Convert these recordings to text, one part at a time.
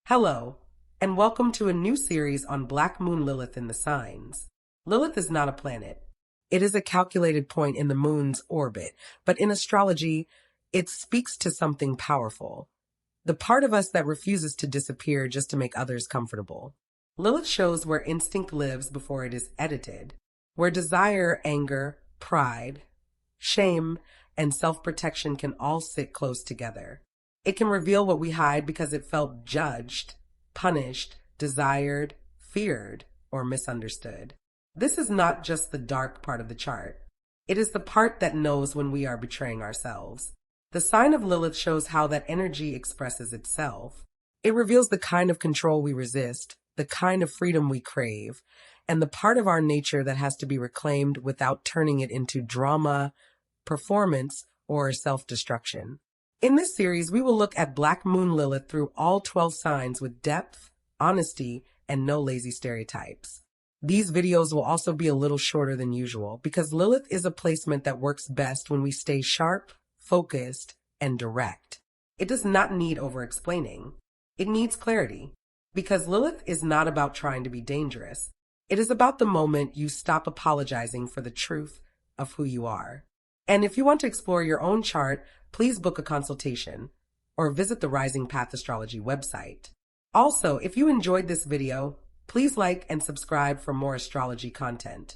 Hello, and welcome to a new series on Black Moon Lilith in the signs. Lilith is not a planet. It is a calculated point in the moon's orbit, but in astrology, it speaks to something powerful. The part of us that refuses to disappear just to make others comfortable. Lilith shows where instinct lives before it is edited, where desire, anger, pride, shame, and self-protection can all sit close together. It can reveal what we hide because it felt judged, punished, desired, feared, or misunderstood. This is not just the dark part of the chart. It is the part that knows when we are betraying ourselves. The sign of Lilith shows how that energy expresses itself. It reveals the kind of control we resist, the kind of freedom we crave, and the part of our nature that has to be reclaimed without turning it into drama, performance, or self-destruction. In this series, we will look at Black Moon Lilith through all 12 signs with depth, honesty, and no lazy stereotypes. These videos will also be a little shorter than usual because Lilith is a placement that works best when we stay sharp, focused, and direct. It does not need over-explaining. It needs clarity because Lilith is not about trying to be dangerous. It is about the moment you stop apologizing for the truth of who you are. And if you want to explore your own chart, please book a consultation or visit the Rising Path Astrology website. Also, if you enjoyed this video, please like and subscribe for more astrology content.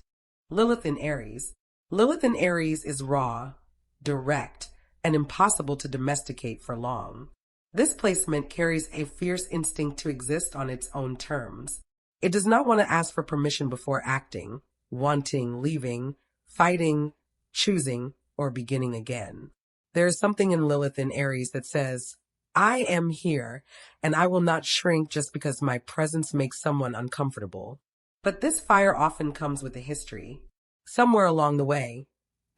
Lilith in Aries. Lilith in Aries is raw, direct, and impossible to domesticate for long. This placement carries a fierce instinct to exist on its own terms. It does not want to ask for permission before acting, wanting, leaving, fighting, choosing, or beginning again. There is something in Lilith in Aries that says, I am here, and I will not shrink just because my presence makes someone uncomfortable. But this fire often comes with a history. Somewhere along the way,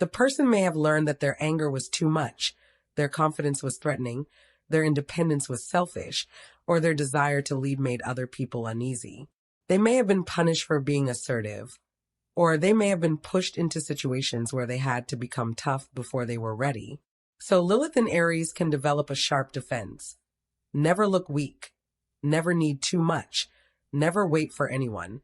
the person may have learned that their anger was too much, their confidence was threatening, their independence was selfish, or their desire to lead made other people uneasy. They may have been punished for being assertive, or they may have been pushed into situations where they had to become tough before they were ready. So Lilith in Aries can develop a sharp defense. Never look weak. Never need too much. Never wait for anyone.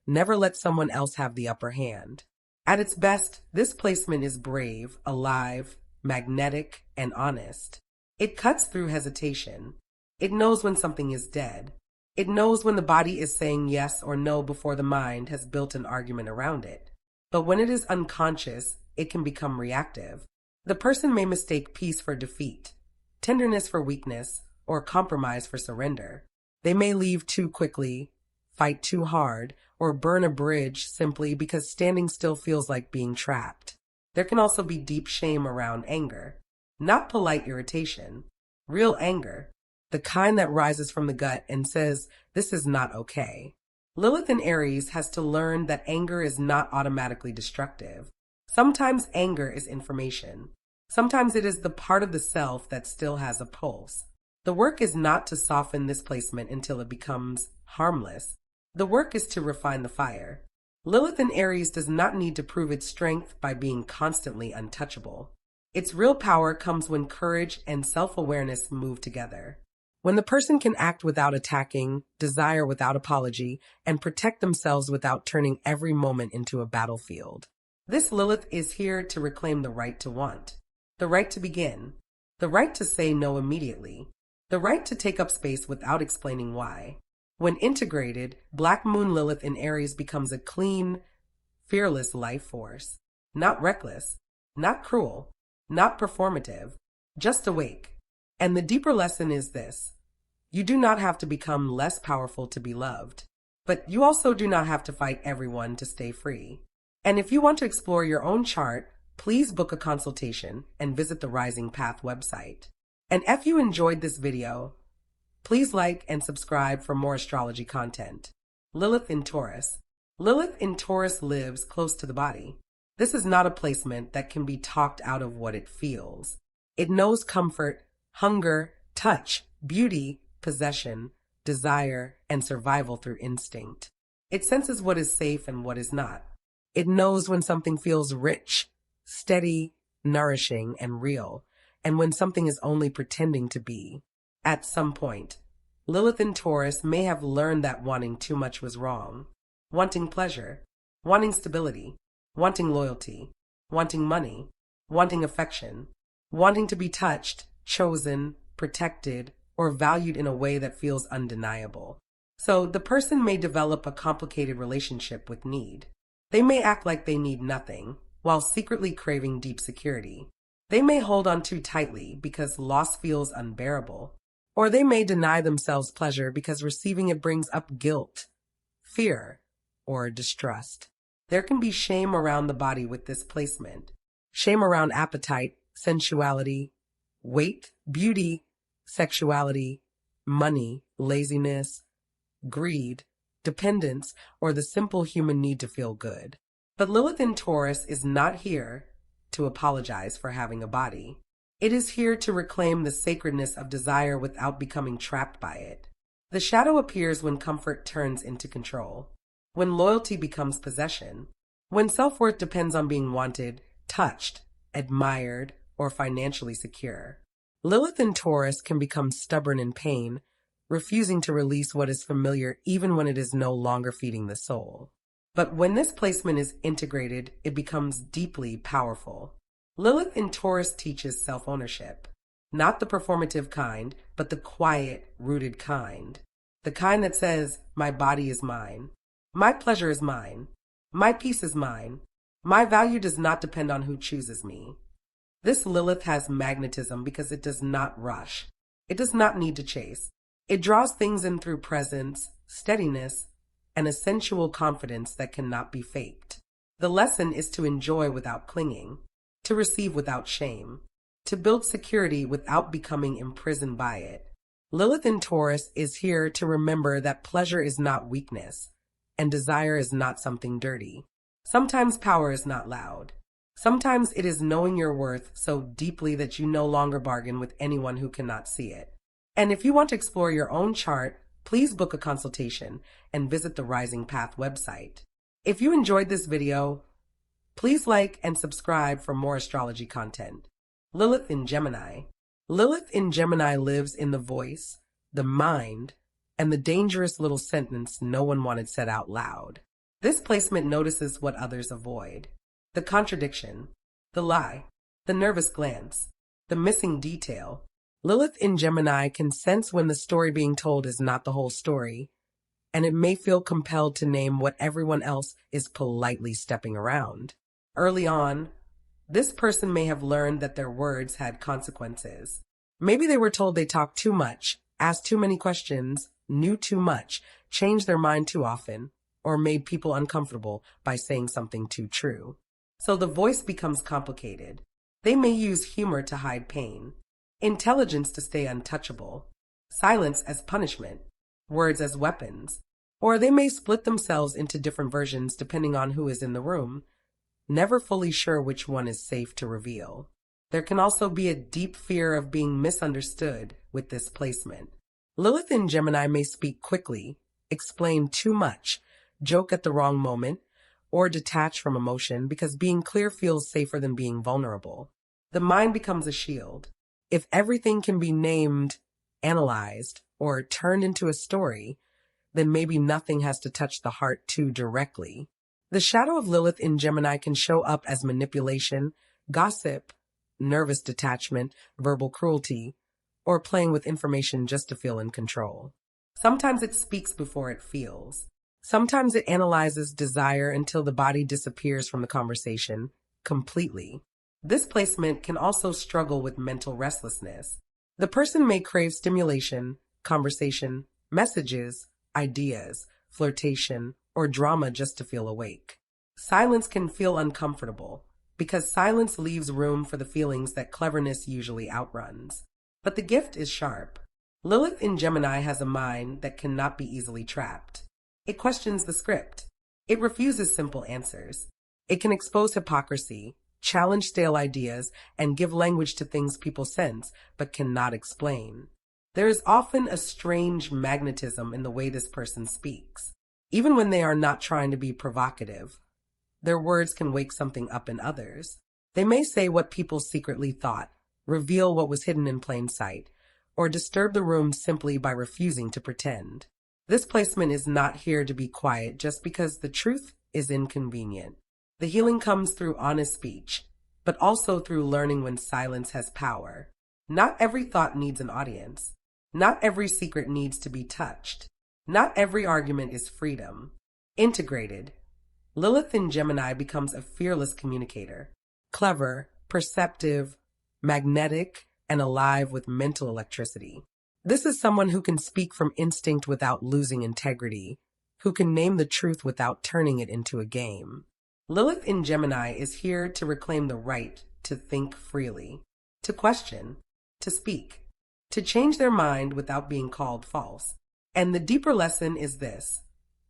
Never let someone else have the upper hand. At its best, this placement is brave, alive, magnetic, and honest. It cuts through hesitation. It knows when something is dead. It knows when the body is saying yes or no before the mind has built an argument around it. But when it is unconscious, it can become reactive. The person may mistake peace for defeat, tenderness for weakness, or compromise for surrender. They may leave too quickly, fight too hard, or burn a bridge simply because standing still feels like being trapped. There can also be deep shame around anger, not polite irritation, real anger. The kind that rises from the gut and says, this is not okay. Lilith in Aries has to learn that anger is not automatically destructive. Sometimes anger is information. Sometimes it is the part of the self that still has a pulse. The work is not to soften this placement until it becomes harmless. The work is to refine the fire. Lilith in Aries does not need to prove its strength by being constantly untouchable. Its real power comes when courage and self-awareness move together. When the person can act without attacking, desire without apology, and protect themselves without turning every moment into a battlefield. This Lilith is here to reclaim the right to want, the right to begin, the right to say no immediately, the right to take up space without explaining why. When integrated, Black Moon Lilith in Aries becomes a clean, fearless life force. Not reckless, not cruel, not performative, just awake. And the deeper lesson is this. You do not have to become less powerful to be loved, but you also do not have to fight everyone to stay free. And if you want to explore your own chart, please book a consultation and visit the Rising Path website. And if you enjoyed this video, please like and subscribe for more astrology content. Lilith in Taurus. Lilith in Taurus lives close to the body. This is not a placement that can be talked out of what it feels. It knows comfort, hunger, touch, beauty, possession, desire, and survival through instinct. It senses what is safe and what is not. It knows when something feels rich, steady, nourishing, and real, and when something is only pretending to be. At some point, Lilith in Taurus may have learned that wanting too much was wrong. Wanting pleasure, wanting stability, wanting loyalty, wanting money, wanting affection, wanting to be touched, chosen, protected, or valued in a way that feels undeniable. So the person may develop a complicated relationship with need. They may act like they need nothing, while secretly craving deep security. They may hold on too tightly because loss feels unbearable. Or they may deny themselves pleasure because receiving it brings up guilt, fear, or distrust. There can be shame around the body with this placement. Shame around appetite, sensuality, weight, beauty, sexuality, money, laziness, greed, dependence, or the simple human need to feel good. But Lilith in Taurus is not here to apologize for having a body. It is here to reclaim the sacredness of desire without becoming trapped by it. The shadow appears when comfort turns into control, when loyalty becomes possession, when self-worth depends on being wanted, touched, admired, or financially secure. Lilith in Taurus can become stubborn in pain, refusing to release what is familiar even when it is no longer feeding the soul. But when this placement is integrated, it becomes deeply powerful. Lilith in Taurus teaches self-ownership, not the performative kind, but the quiet, rooted kind. The kind that says, my body is mine, my pleasure is mine, my peace is mine, my value does not depend on who chooses me. This Lilith has magnetism because it does not rush. It does not need to chase. It draws things in through presence, steadiness, and a sensual confidence that cannot be faked. The lesson is to enjoy without clinging, to receive without shame, to build security without becoming imprisoned by it. Lilith in Taurus is here to remember that pleasure is not weakness, and desire is not something dirty. Sometimes power is not loud. Sometimes it is knowing your worth so deeply that you no longer bargain with anyone who cannot see it. And if you want to explore your own chart, please book a consultation and visit the Rising Path website. If you enjoyed this video, please like and subscribe for more astrology content. Lilith in Gemini. Lilith in Gemini lives in the voice, the mind, and the dangerous little sentence no one wanted said out loud. This placement notices what others avoid. The contradiction, the lie, the nervous glance, the missing detail. Lilith in Gemini can sense when the story being told is not the whole story, and it may feel compelled to name what everyone else is politely stepping around. Early on, this person may have learned that their words had consequences. Maybe they were told they talked too much, asked too many questions, knew too much, changed their mind too often, or made people uncomfortable by saying something too true. So the voice becomes complicated. They may use humor to hide pain, intelligence to stay untouchable, silence as punishment, words as weapons, or they may split themselves into different versions depending on who is in the room, never fully sure which one is safe to reveal. There can also be a deep fear of being misunderstood with this placement. Lilith in Gemini may speak quickly, explain too much, joke at the wrong moment, or detach from emotion because being clear feels safer than being vulnerable. The mind becomes a shield. If everything can be named, analyzed, or turned into a story, then maybe nothing has to touch the heart too directly. The shadow of Lilith in Gemini can show up as manipulation, gossip, nervous detachment, verbal cruelty, or playing with information just to feel in control. Sometimes it speaks before it feels. Sometimes it analyzes desire until the body disappears from the conversation completely. This placement can also struggle with mental restlessness. The person may crave stimulation, conversation, messages, ideas, flirtation, or drama just to feel awake. Silence can feel uncomfortable because silence leaves room for the feelings that cleverness usually outruns. But the gift is sharp. Lilith in Gemini has a mind that cannot be easily trapped. It questions the script. It refuses simple answers. It can expose hypocrisy, challenge stale ideas, and give language to things people sense but cannot explain. There is often a strange magnetism in the way this person speaks. Even when they are not trying to be provocative, their words can wake something up in others. They may say what people secretly thought, reveal what was hidden in plain sight, or disturb the room simply by refusing to pretend. This placement is not here to be quiet just because the truth is inconvenient. The healing comes through honest speech, but also through learning when silence has power. Not every thought needs an audience. Not every secret needs to be touched. Not every argument is freedom. Integrated, Lilith in Gemini becomes a fearless communicator. Clever, perceptive, magnetic, and alive with mental electricity. This is someone who can speak from instinct without losing integrity, who can name the truth without turning it into a game. Lilith in Gemini is here to reclaim the right to think freely, to question, to speak, to change their mind without being called false. And the deeper lesson is this: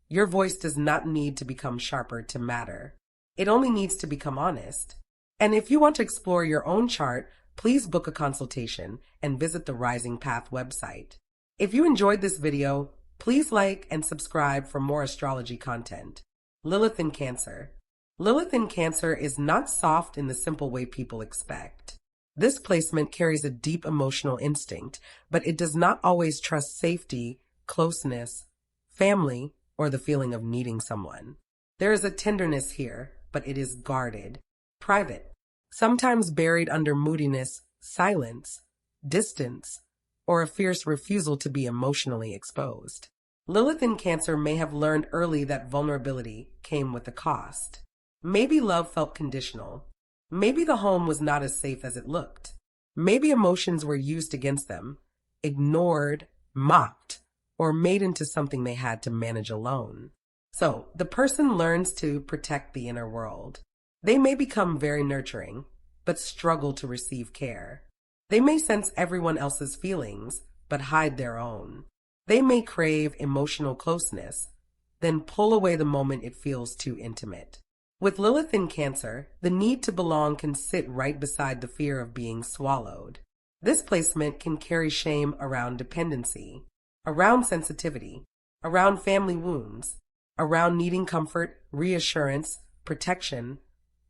your voice does not need to become sharper to matter. It only needs to become honest. And if you want to explore your own chart, please book a consultation and visit the Rising Path website. If you enjoyed this video, please like and subscribe for more astrology content. Lilith in Cancer. Lilith in Cancer is not soft in the simple way people expect. This placement carries a deep emotional instinct, but it does not always trust safety, closeness, family, or the feeling of needing someone. There is a tenderness here, but it is guarded, private, sometimes buried under moodiness, silence, distance, or a fierce refusal to be emotionally exposed. Lilith in Cancer may have learned early that vulnerability came with a cost. Maybe love felt conditional. Maybe the home was not as safe as it looked. Maybe emotions were used against them, ignored, mocked, or made into something they had to manage alone. So, the person learns to protect the inner world. They may become very nurturing, but struggle to receive care. They may sense everyone else's feelings, but hide their own. They may crave emotional closeness, then pull away the moment it feels too intimate. With Lilith in Cancer, the need to belong can sit right beside the fear of being swallowed. This placement can carry shame around dependency, around sensitivity, around family wounds, around needing comfort, reassurance, protection,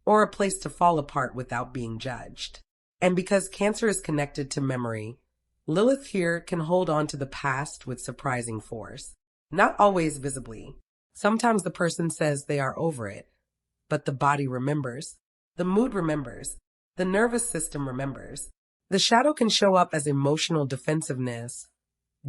or a place to fall apart without being judged. And because Cancer is connected to memory, Lilith here can hold on to the past with surprising force. Not always visibly. Sometimes the person says they are over it, but the body remembers, the mood remembers, the nervous system remembers. The shadow can show up as emotional defensiveness,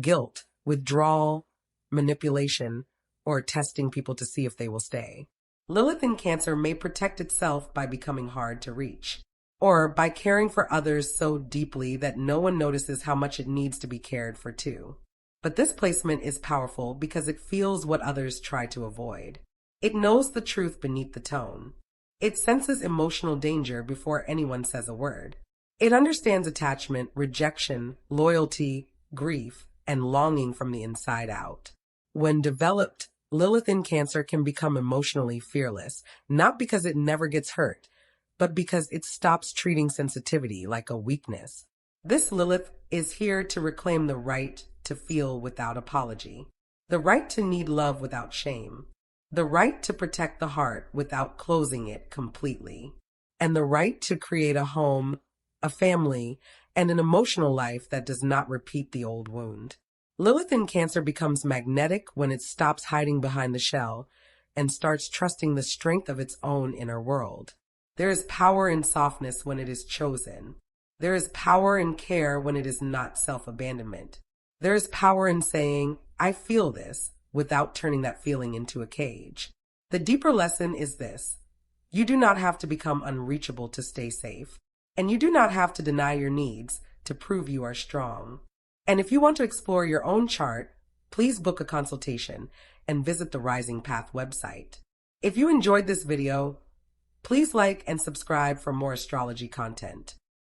guilt, withdrawal, manipulation, or testing people to see if they will stay. Lilith in Cancer may protect itself by becoming hard to reach, or by caring for others so deeply that no one notices how much it needs to be cared for too. But this placement is powerful because it feels what others try to avoid. It knows the truth beneath the tone. It senses emotional danger before anyone says a word. It understands attachment, rejection, loyalty, grief, and longing from the inside out. When developed, Lilith in Cancer can become emotionally fearless, not because it never gets hurt, but because it stops treating sensitivity like a weakness. This Lilith is here to reclaim the right to feel without apology, the right to need love without shame, the right to protect the heart without closing it completely, and the right to create a home, a family, and an emotional life that does not repeat the old wound. Lilith in Cancer becomes magnetic when it stops hiding behind the shell and starts trusting the strength of its own inner world. There is power in softness when it is chosen. There is power in care when it is not self-abandonment. There is power in saying, I feel this, without turning that feeling into a cage. The deeper lesson is this: you do not have to become unreachable to stay safe, and you do not have to deny your needs to prove you are strong. And if you want to explore your own chart, please book a consultation and visit the Rising Path website. If you enjoyed this video, please like and subscribe for more astrology content.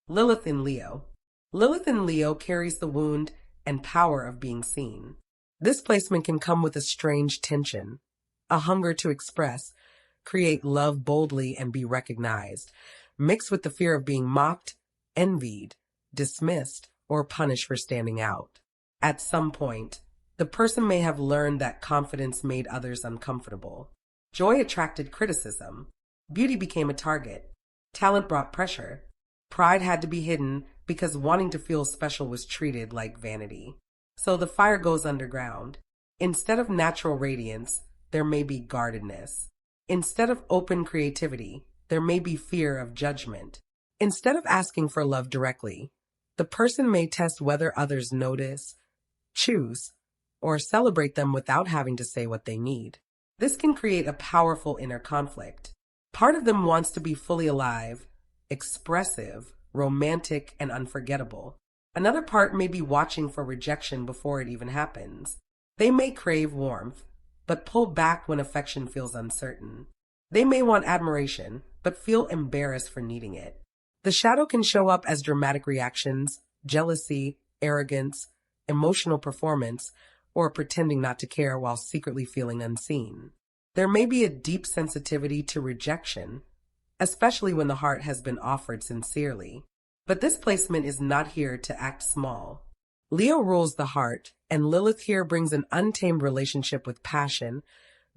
Lilith in Leo. Lilith in Leo carries the wound and power of being seen. This placement can come with a strange tension, a hunger to express, create love boldly and be recognized, mixed with the fear of being mocked, envied, dismissed, or punished for standing out. At some point, the person may have learned that confidence made others uncomfortable. Joy attracted criticism. Beauty became a target. Talent brought pressure. Pride had to be hidden because wanting to feel special was treated like vanity. So the fire goes underground. Instead of natural radiance, there may be guardedness. Instead of open creativity, there may be fear of judgment. Instead of asking for love directly, the person may test whether others notice, choose, or celebrate them without having to say what they need. This can create a powerful inner conflict. Part of them wants to be fully alive, expressive, romantic, and unforgettable. Another part may be watching for rejection before it even happens. They may crave warmth, but pull back when affection feels uncertain. They may want admiration, but feel embarrassed for needing it. The shadow can show up as dramatic reactions, jealousy, arrogance, emotional performance, or pretending not to care while secretly feeling unseen. There may be a deep sensitivity to rejection, especially when the heart has been offered sincerely. But this placement is not here to act small. Leo rules the heart, and Lilith here brings an untamed relationship with passion,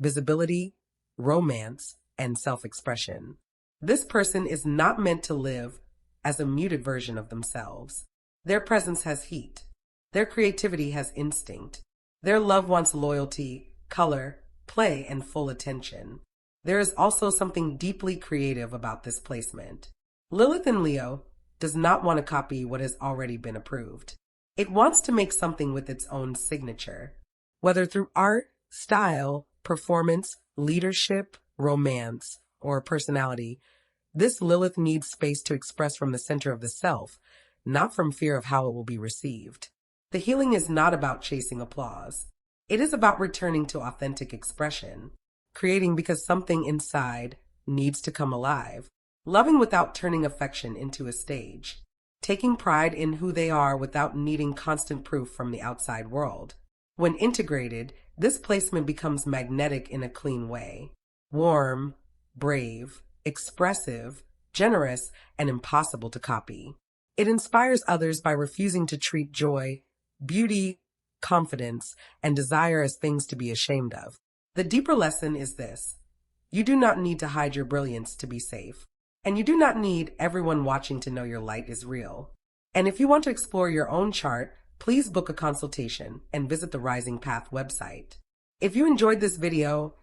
visibility, romance, and self-expression. This person is not meant to live as a muted version of themselves. Their presence has heat. Their creativity has instinct. Their love wants loyalty, color, play, and full attention. There is also something deeply creative about this placement. Lilith in Leo does not want to copy what has already been approved. It wants to make something with its own signature, whether through art, style, performance, leadership, romance, or personality. This Lilith needs space to express from the center of the self, not from fear of how it will be received. The healing is not about chasing applause. It is about returning to authentic expression, creating because something inside needs to come alive, loving without turning affection into a stage, taking pride in who they are without needing constant proof from the outside world. When integrated, this placement becomes magnetic in a clean way. Warm, brave, expressive, generous, and impossible to copy. It inspires others by refusing to treat joy, beauty, confidence, and desire as things to be ashamed of. The deeper lesson is this: you do not need to hide your brilliance to be safe, and you do not need everyone watching to know your light is real. And if you want to explore your own chart, please book a consultation and visit the Rising Path website. If you enjoyed this video,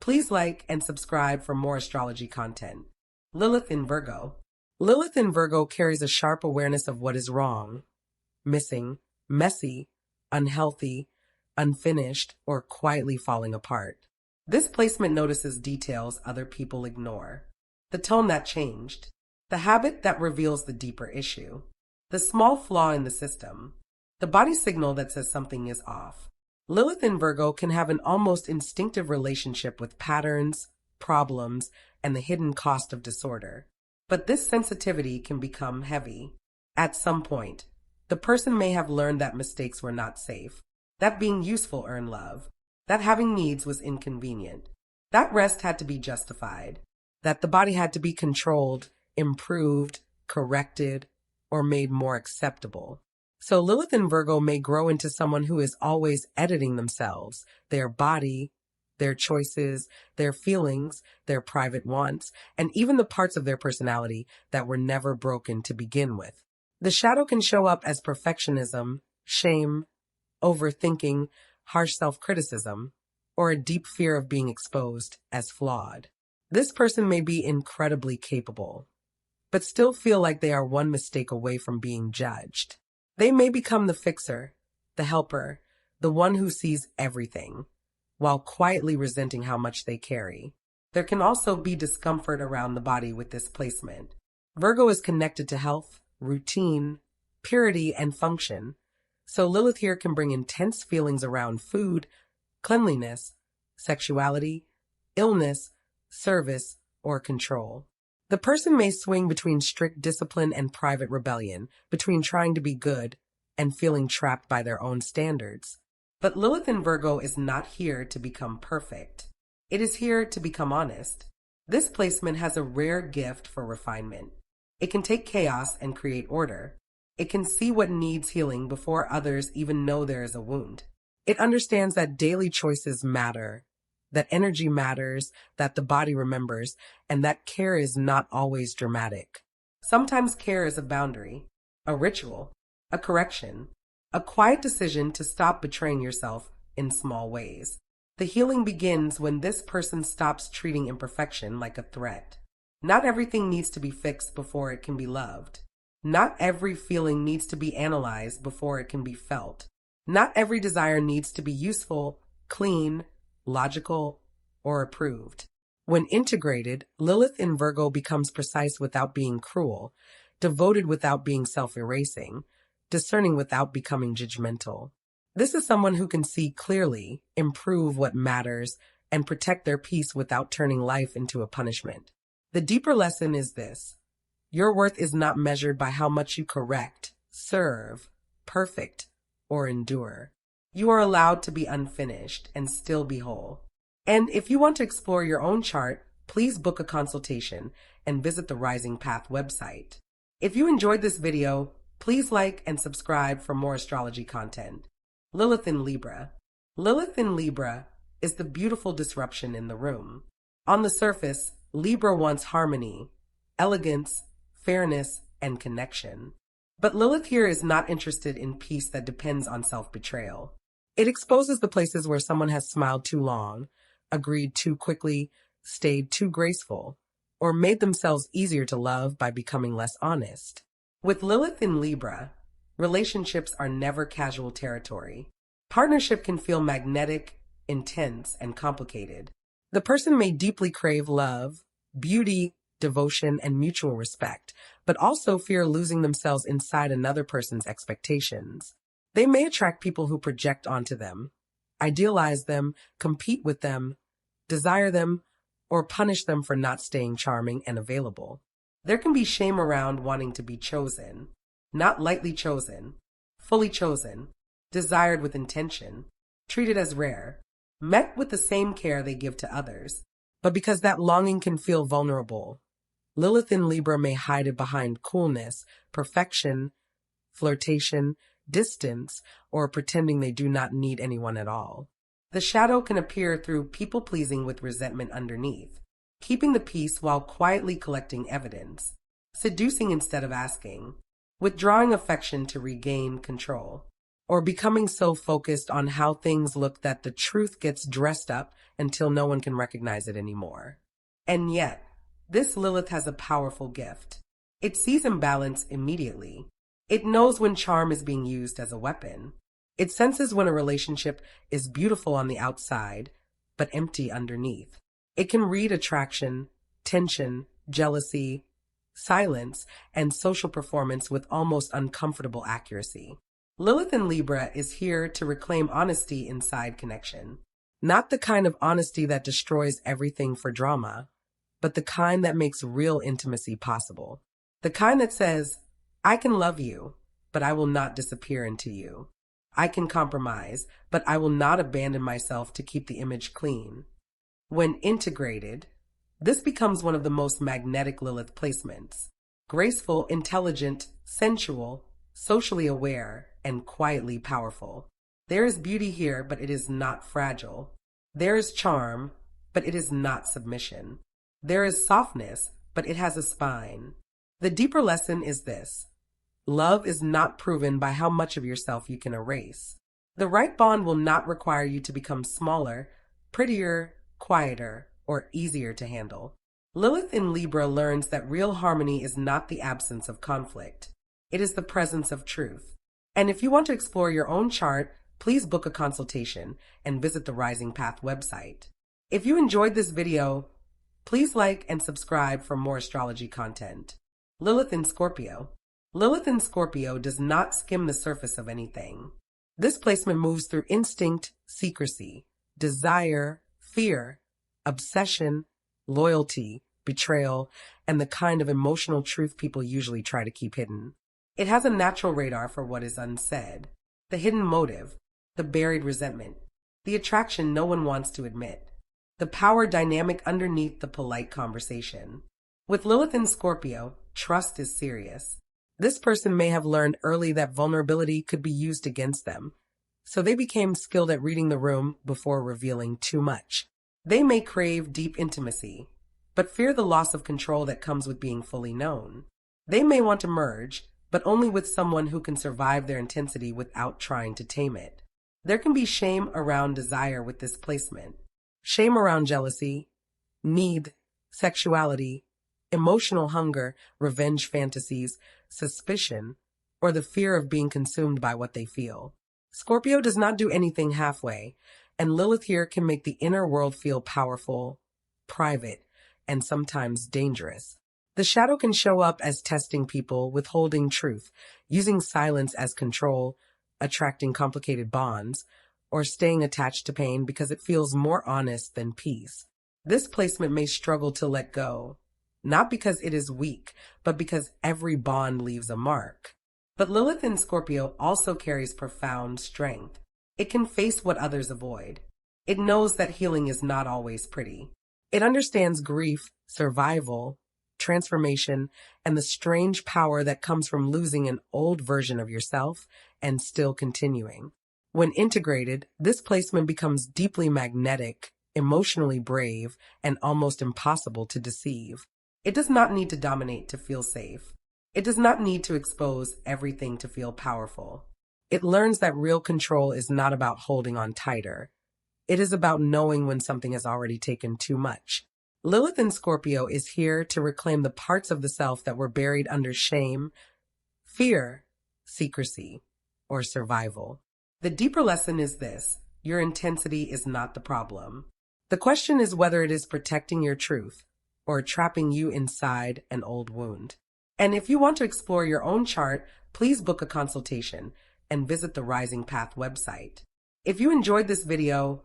please like and subscribe for more astrology content. Lilith in Virgo. Lilith in Virgo carries a sharp awareness of what is wrong, missing, messy, unhealthy, unfinished, or quietly falling apart. This placement notices details other people ignore. The tone that changed, the habit that reveals the deeper issue, the small flaw in the system, the body signal that says something is off. Lilith in Virgo can have an almost instinctive relationship with patterns, problems, and the hidden cost of disorder. But this sensitivity can become heavy. At some point, the person may have learned that mistakes were not safe, that being useful earned love, that having needs was inconvenient, that rest had to be justified, that the body had to be controlled, improved, corrected, or made more acceptable. So Lilith in Virgo may grow into someone who is always editing themselves, their body, their choices, their feelings, their private wants, and even the parts of their personality that were never broken to begin with. The shadow can show up as perfectionism, shame, overthinking, harsh self-criticism, or a deep fear of being exposed as flawed. This person may be incredibly capable, but still feel like they are one mistake away from being judged. They may become the fixer, the helper, the one who sees everything, while quietly resenting how much they carry. There can also be discomfort around the body with this placement. Virgo is connected to health, routine, purity, and function, so Lilith here can bring intense feelings around food, cleanliness, sexuality, illness, service, or control. The person may swing between strict discipline and private rebellion, between trying to be good and feeling trapped by their own standards. But Lilith in Virgo is not here to become perfect. It is here to become honest. This placement has a rare gift for refinement. It can take chaos and create order. It can see what needs healing before others even know there is a wound. It understands that daily choices matter, that energy matters, that the body remembers, and that care is not always dramatic. Sometimes care is a boundary a ritual, a correction, a quiet decision to stop betraying yourself in small ways. The healing begins when this person stops treating imperfection like a threat. Not everything needs to be fixed before it can be loved. Not every feeling needs to be analyzed before it can be felt. Not every desire needs to be useful, clean, logical, or approved. When integrated, Lilith in Virgo becomes precise without being cruel, devoted without being self-erasing, discerning without becoming judgmental. This is someone who can see clearly, improve what matters, and protect their peace without turning life into a punishment. The deeper lesson is this: your worth is not measured by how much you correct, serve, perfect, or endure. You are allowed to be unfinished and still be whole. And if you want to explore your own chart, please book a consultation and visit the Rising Path website. If you enjoyed this video, please like and subscribe for more astrology content. Lilith in Libra. Lilith in Libra is the beautiful disruption in the room. On the surface, Libra wants harmony, elegance, fairness, and connection. But Lilith here is not interested in peace that depends on self-betrayal. It exposes the places where someone has smiled too long, agreed too quickly, stayed too graceful, or made themselves easier to love by becoming less honest. With Lilith in Libra, relationships are never casual territory. Partnership can feel magnetic, intense, and complicated. The person may deeply crave love, beauty, devotion, and mutual respect, but also fear losing themselves inside another person's expectations. They may attract people who project onto them, idealize them, compete with them, desire them, or punish them for not staying charming and available. There can be shame around wanting to be chosen, not lightly chosen, fully chosen, desired with intention, treated as rare, met with the same care they give to others. But because that longing can feel vulnerable, Lilith in Libra may hide it behind coolness, perfection, flirtation, distance, or pretending they do not need anyone at all. The shadow can appear through people-pleasing with resentment underneath, keeping the peace while quietly collecting evidence, seducing instead of asking, withdrawing affection to regain control, or becoming so focused on how things look that the truth gets dressed up until no one can recognize it anymore. And yet, this Lilith has a powerful gift. It sees imbalance immediately. It knows when charm is being used as a weapon. It senses when a relationship is beautiful on the outside, but empty underneath. It can read attraction, tension, jealousy, silence, and social performance with almost uncomfortable accuracy. Lilith in Libra is here to reclaim honesty inside connection. Not the kind of honesty that destroys everything for drama, but the kind that makes real intimacy possible. The kind that says, I can love you, but I will not disappear into you. I can compromise, but I will not abandon myself to keep the image clean. When integrated, this becomes one of the most magnetic Lilith placements. Graceful, intelligent, sensual, socially aware, and quietly powerful. There is beauty here, but it is not fragile. There is charm, but it is not submission. There is softness, but it has a spine. The deeper lesson is this: love is not proven by how much of yourself you can erase. The right bond will not require you to become smaller, prettier, quieter, or easier to handle. Lilith in Libra learns that real harmony is not the absence of conflict. It is the presence of truth. And if you want to explore your own chart, please book a consultation and visit the Rising Path website. If you enjoyed this video, please like and subscribe for more astrology content. Lilith in Scorpio. Lilith in Scorpio does not skim the surface of anything. This placement moves through instinct, secrecy, desire, fear, obsession, loyalty, betrayal, and the kind of emotional truth people usually try to keep hidden. It has a natural radar for what is unsaid, the hidden motive, the buried resentment, the attraction no one wants to admit, the power dynamic underneath the polite conversation. With Lilith in Scorpio, trust is serious. This person may have learned early that vulnerability could be used against them, so they became skilled at reading the room before revealing too much. They may crave deep intimacy, but fear the loss of control that comes with being fully known. They may want to merge, but only with someone who can survive their intensity without trying to tame it. There can be shame around desire with this placement. Shame around jealousy, need, sexuality, emotional hunger, revenge fantasies, suspicion, or the fear of being consumed by what they feel. Scorpio does not do anything halfway, and Lilith here can make the inner world feel powerful, private, and sometimes dangerous. The shadow can show up as testing people, withholding truth, using silence as control, attracting complicated bonds, or staying attached to pain because it feels more honest than peace. This placement may struggle to let go, not because it is weak, but because every bond leaves a mark. But Lilith in Scorpio also carries profound strength. It can face what others avoid. It knows that healing is not always pretty. It understands grief, survival, transformation, and the strange power that comes from losing an old version of yourself and still continuing. When integrated, this placement becomes deeply magnetic, emotionally brave, and almost impossible to deceive. It does not need to dominate to feel safe. It does not need to expose everything to feel powerful. It learns that real control is not about holding on tighter. It is about knowing when something has already taken too much. Lilith in Scorpio is here to reclaim the parts of the self that were buried under shame, fear, secrecy, or survival. The deeper lesson is this: your intensity is not the problem. The question is whether it is protecting your truth or trapping you inside an old wound. And if you want to explore your own chart, please book a consultation and visit the Rising Path website. If you enjoyed this video,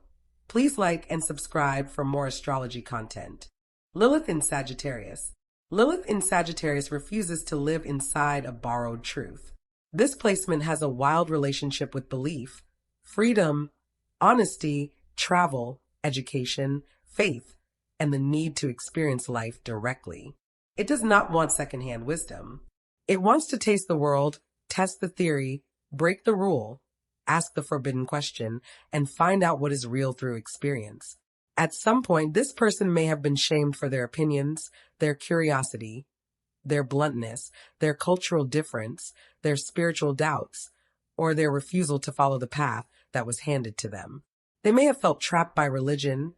please like and subscribe for more astrology content. Lilith in Sagittarius. Lilith in Sagittarius refuses to live inside a borrowed truth. This placement has a wild relationship with belief, freedom, honesty, travel, education, faith, and the need to experience life directly. It does not want secondhand wisdom. It wants to taste the world, test the theory, break the rule, ask the forbidden question, and find out what is real through experience. At some point, this person may have been shamed for their opinions, their curiosity, their bluntness, their cultural difference, their spiritual doubts, or their refusal to follow the path that was handed to them. They may have felt trapped by religion,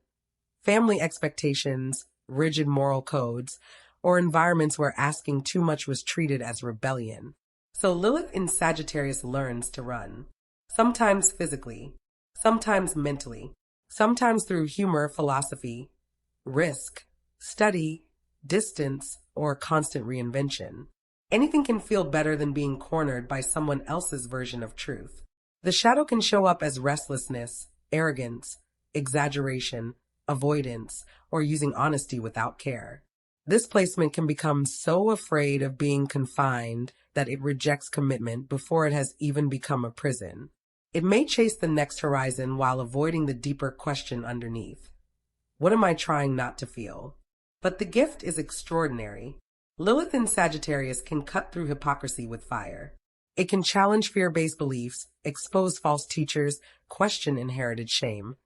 family expectations, rigid moral codes, or environments where asking too much was treated as rebellion. So Lilith in Sagittarius learns to run, sometimes physically, sometimes mentally, sometimes through humor, philosophy, risk, study, distance, or constant reinvention. Anything can feel better than being cornered by someone else's version of truth. The shadow can show up as restlessness, arrogance, exaggeration, avoidance, or using honesty without care. This placement can become so afraid of being confined that it rejects commitment before it has even become a prison. It may chase the next horizon while avoiding the deeper question underneath. What am I trying not to feel? But the gift is extraordinary. Lilith in Sagittarius can cut through hypocrisy with fire. It can challenge fear-based beliefs, expose false teachers, question inherited shame,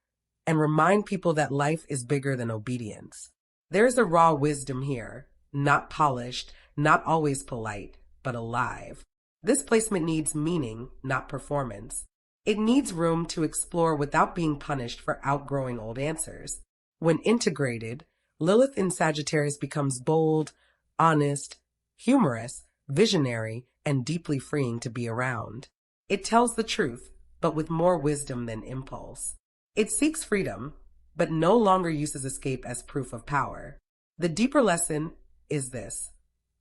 and remind people that life is bigger than obedience. There is a raw wisdom here, not polished, not always polite, but alive. This placement needs meaning, not performance. It needs room to explore without being punished for outgrowing old answers. When integrated, Lilith in Sagittarius becomes bold, honest, humorous, visionary, and deeply freeing to be around. It tells the truth, but with more wisdom than impulse. It seeks freedom, but no longer uses escape as proof of power. The deeper lesson is this: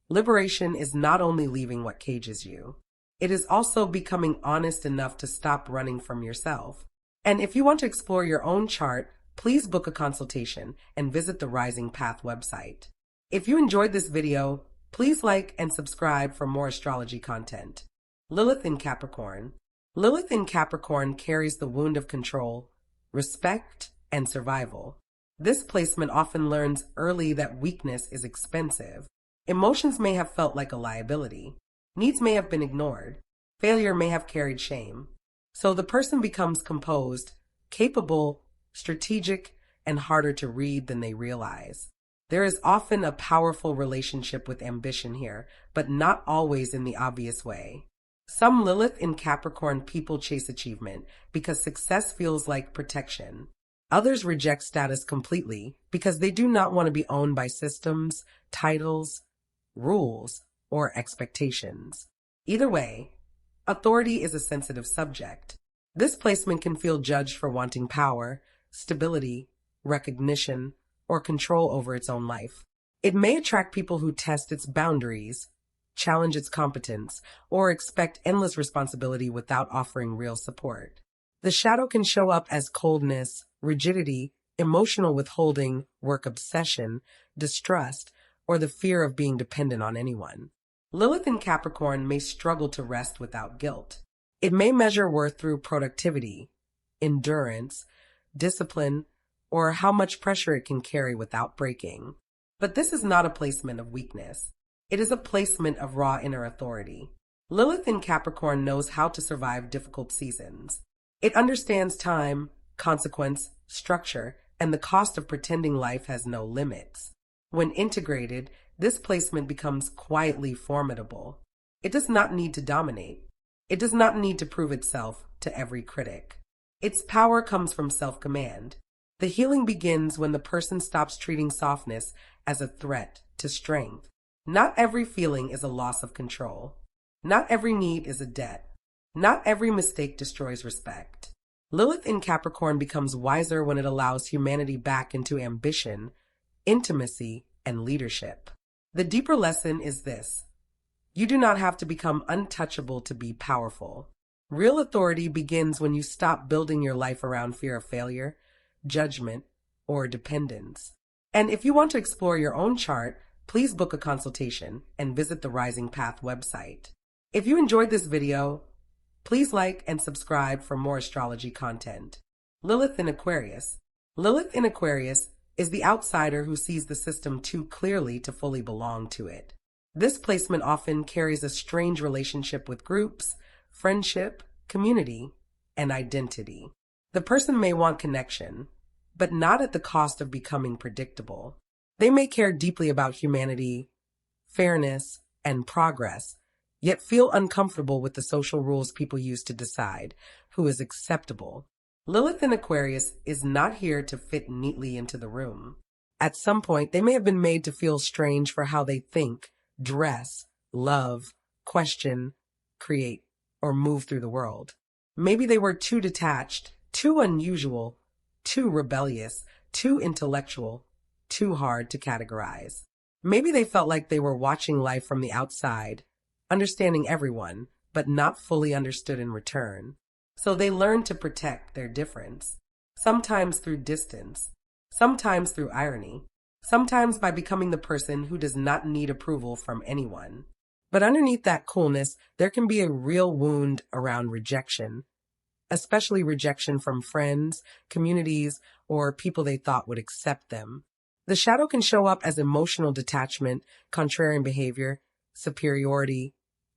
liberation is not only leaving what cages you, it is also becoming honest enough to stop running from yourself. And if you want to explore your own chart, please book a consultation and visit the Rising Path website. If you enjoyed this video, please like and subscribe for more astrology content. Lilith in Capricorn. Lilith in Capricorn carries the wound of control, respect, and survival. This placement often learns early that weakness is expensive. Emotions may have felt like a liability. Needs may have been ignored. Failure may have carried shame. So the person becomes composed, capable, strategic, and harder to read than they realize. There is often a powerful relationship with ambition here, but not always in the obvious way. Some Lilith in Capricorn people chase achievement because success feels like protection. Others reject status completely because they do not want to be owned by systems, titles, rules, or expectations. Either way, authority is a sensitive subject. This placement can feel judged for wanting power, stability, recognition, or control over its own life. It may attract people who test its boundaries, challenge its competence, or expect endless responsibility without offering real support. The shadow can show up as coldness, rigidity, emotional withholding, work obsession, distrust, or the fear of being dependent on anyone. Lilith in Capricorn may struggle to rest without guilt. It may measure worth through productivity, endurance, discipline, or how much pressure it can carry without breaking. But this is not a placement of weakness. It is a placement of raw inner authority. Lilith in Capricorn knows how to survive difficult seasons. It understands time, consequence, structure, and the cost of pretending life has no limits. When integrated, this placement becomes quietly formidable. It does not need to dominate. It does not need to prove itself to every critic. Its power comes from self-command. The healing begins when the person stops treating softness as a threat to strength. Not every feeling is a loss of control. Not every need is a debt. Not every mistake destroys respect. Lilith in Capricorn becomes wiser when it allows humanity back into ambition, intimacy, and leadership. The deeper lesson is this: you do not have to become untouchable to be powerful. Real authority begins when you stop building your life around fear of failure, judgment, or dependence. And if you want to explore your own chart, please book a consultation and visit the Rising Path website. If you enjoyed this video, please like and subscribe for more astrology content. Lilith in Aquarius. Lilith in Aquarius is the outsider who sees the system too clearly to fully belong to it. This placement often carries a strange relationship with groups, friendship, community, and identity. The person may want connection, but not at the cost of becoming predictable. They may care deeply about humanity, fairness, and progress, yet feel uncomfortable with the social rules people use to decide who is acceptable. Lilith in Aquarius is not here to fit neatly into the room. At some point, they may have been made to feel strange for how they think, dress, love, question, create, or move through the world. Maybe they were too detached, too unusual, too rebellious, too intellectual, too hard to categorize. Maybe they felt like they were watching life from the outside, understanding everyone, but not fully understood in return. So they learned to protect their difference, sometimes through distance, sometimes through irony, sometimes by becoming the person who does not need approval from anyone. But underneath that coolness, there can be a real wound around rejection, especially rejection from friends, communities, or people they thought would accept them. The shadow can show up as emotional detachment, contrarian behavior, superiority,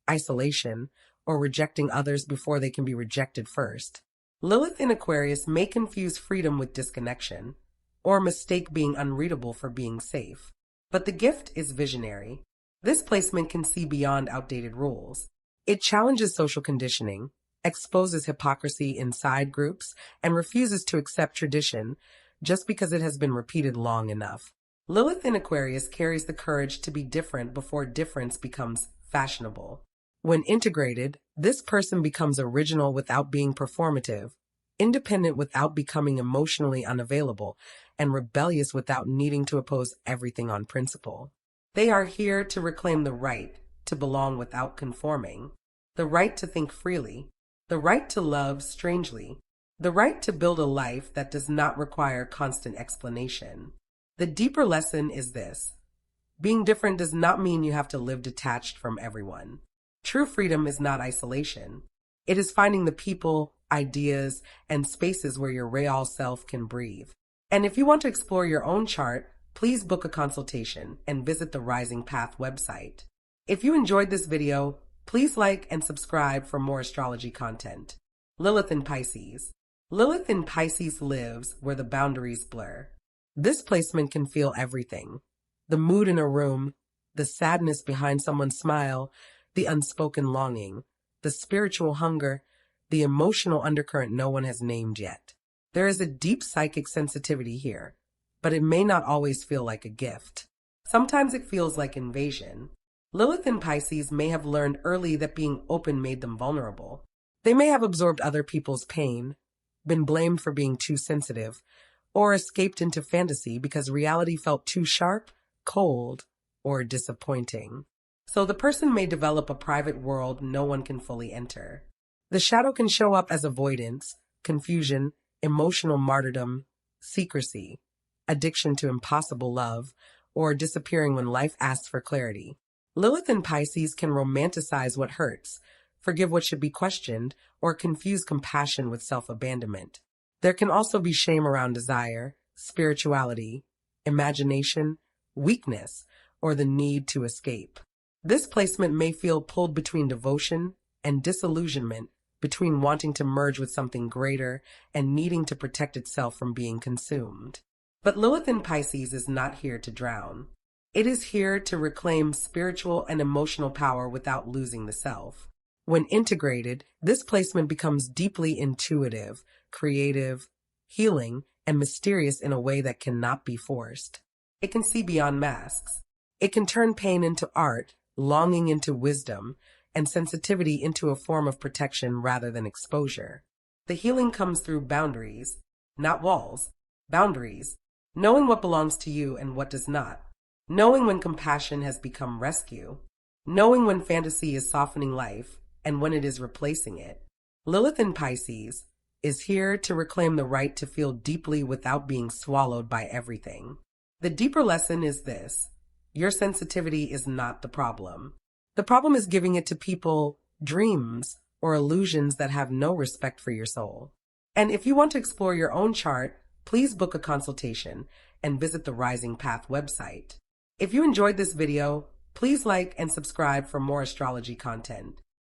isolation, or rejecting others before they can be rejected first. Lilith in Aquarius may confuse freedom with disconnection, or mistake being unreadable for being safe. But the gift is visionary. This placement can see beyond outdated rules. It challenges social conditioning, exposes hypocrisy inside groups, and refuses to accept tradition just because it has been repeated long enough. Lilith in Aquarius carries the courage to be different before difference becomes fashionable. When integrated, this person becomes original without being performative, independent without becoming emotionally unavailable, and rebellious without needing to oppose everything on principle. They are here to reclaim the right to belong without conforming, the right to think freely, the right to love strangely, the right to build a life that does not require constant explanation. The deeper lesson is this: being different does not mean you have to live detached from everyone. True freedom is not isolation. It is finding the people, ideas, and spaces where your real self can breathe. And if you want to explore your own chart, please book a consultation and visit the Rising Path website. If you enjoyed this video, please like and subscribe for more astrology content. Lilith in Pisces. Lilith in Pisces lives where the boundaries blur. This placement can feel everything: the mood in a room, the sadness behind someone's smile, the unspoken longing, the spiritual hunger, the emotional undercurrent no one has named yet. There is a deep psychic sensitivity here, but it may not always feel like a gift. Sometimes it feels like invasion. Lilith in Pisces may have learned early that being open made them vulnerable. They may have absorbed other people's pain, been blamed for being too sensitive, or escaped into fantasy because reality felt too sharp, cold, or disappointing. So the person may develop a private world no one can fully enter. The shadow can show up as avoidance, confusion, emotional martyrdom, secrecy, addiction to impossible love, or disappearing when life asks for clarity. Lilith in Pisces can romanticize what hurts, forgive what should be questioned, or confuse compassion with self-abandonment. There can also be shame around desire, spirituality, imagination, weakness, or the need to escape. This placement may feel pulled between devotion and disillusionment, between wanting to merge with something greater and needing to protect itself from being consumed. But Lilith in Pisces is not here to drown. It is here to reclaim spiritual and emotional power without losing the self. When integrated, this placement becomes deeply intuitive, creative, healing, and mysterious in a way that cannot be forced. It can see beyond masks. It can turn pain into art, longing into wisdom, and sensitivity into a form of protection rather than exposure. The healing comes through boundaries, not walls, boundaries, knowing what belongs to you and what does not, knowing when compassion has become rescue, knowing when fantasy is softening life and when it is replacing it. Lilith in Pisces is here to reclaim the right to feel deeply without being swallowed by everything. The deeper lesson is this: your sensitivity is not the problem. The problem is giving it to people, dreams, or illusions that have no respect for your soul. And if you want to explore your own chart, please book a consultation and visit the Rising Path website. If you enjoyed this video, please like and subscribe for more astrology content.